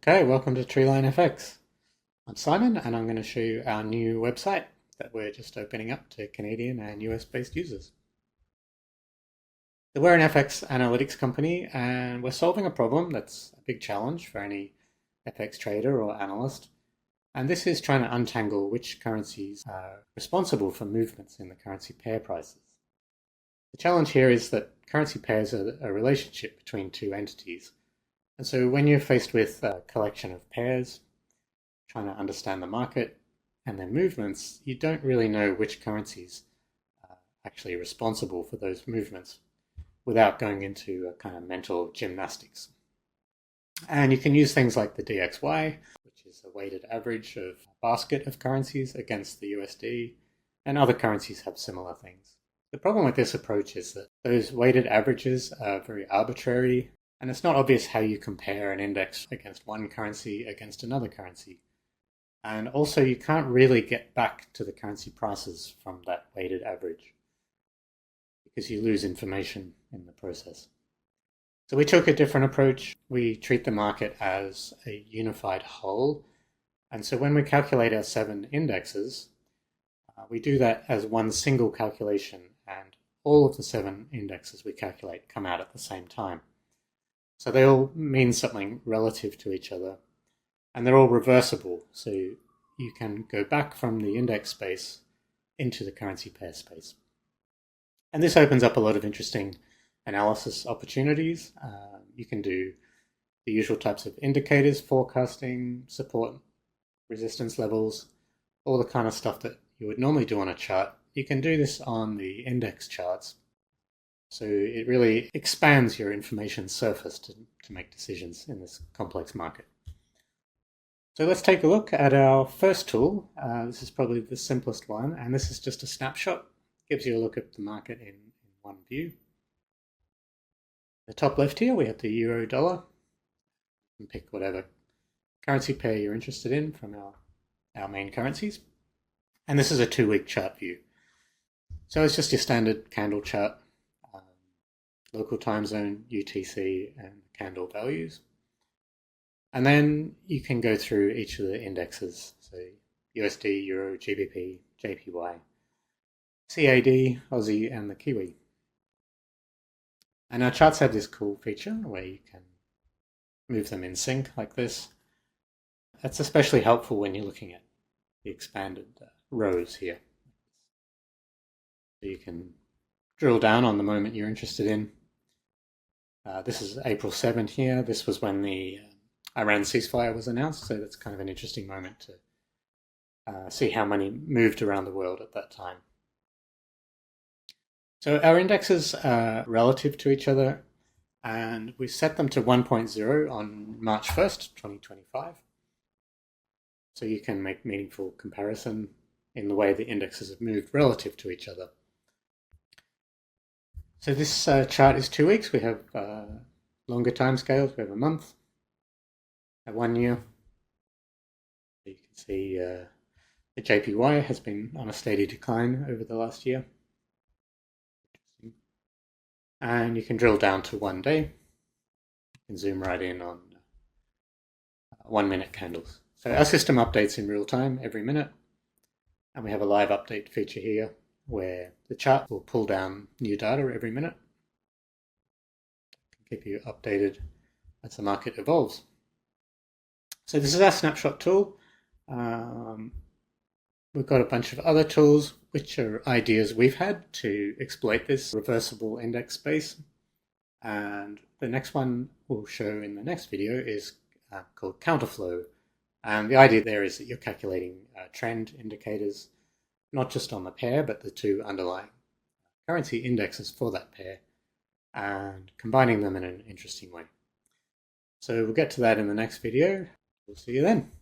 Okay, welcome to TreelineFX. I'm Simon and I'm going to show you our new website that we're just opening up to Canadian and US based users. So we're an FX analytics company and we're solving a problem that's a big challenge for any FX trader or analyst. And this is trying to untangle which currencies are responsible for movements in the currency pair prices. The challenge here is that currency pairs are a relationship between two entities. And so when you're faced with a collection of pairs, trying to understand the market and their movements, you don't really know which currencies are actually responsible for those movements without going into a kind of mental gymnastics. And you can use things like the DXY, which is a weighted average of a basket of currencies against the USD, and other currencies have similar things. The problem with this approach is that those weighted averages are very arbitrary. And it's not obvious how you compare an index against one currency against another currency. And also you can't really get back to the currency prices from that weighted average because you lose information in the process. So we took a different approach. We treat the market as a unified whole. And so when we calculate our 7 indexes, we do that as one single calculation, and all of the 7 indexes we calculate come out at the same time. So they all mean something relative to each other, and they're all reversible. So you can go back from the index space into the currency pair space. And this opens up a lot of interesting analysis opportunities. You can do the usual types of indicators, forecasting, support, resistance levels, all the kind of stuff that you would normally do on a chart. You can do this on the index charts. So it really expands your information surface to make decisions in this complex market. So let's take a look at our first tool. This is probably the simplest one, and this is just a snapshot. It gives you a look at the market in one view. The top left here, we have the euro dollar. You can pick whatever currency pair you're interested in from our main currencies. And this is a 2-week chart view. So it's just your standard candle chart. Local time zone, UTC, and candle values. And then you can go through each of the indexes, so USD, Euro, GBP, JPY, CAD, Aussie, and the Kiwi. And our charts have this cool feature where you can move them in sync like this. That's especially helpful when you're looking at the expanded rows here. So you can drill down on the moment you're interested in. This is April 7th here. This was when the Iran ceasefire was announced, so that's kind of an interesting moment to see how many moved around the world at that time. So our indexes are relative to each other, and we set them to 1.0 on March 1st, 2025. So you can make meaningful comparison in the way the indexes have moved relative to each other. So this chart is 2 weeks. We have longer time scales. We have a month, at 1 year. You can see the JPY has been on a steady decline over the last year. And you can drill down to 1 day. You can zoom right in on 1-minute candles. So our system updates in real time every minute. And we have a live update feature here where the chart will pull down new data every minute. Keep you updated as the market evolves. So this is our snapshot tool. We've got a bunch of other tools which are ideas we've had to exploit this reversible index space. And the next one we'll show in the next video is called counterflow. And the idea there is that you're calculating trend indicators, not just on the pair, but the two underlying currency indexes for that pair, and combining them in an interesting way. So we'll get to that in the next video. We'll see you then.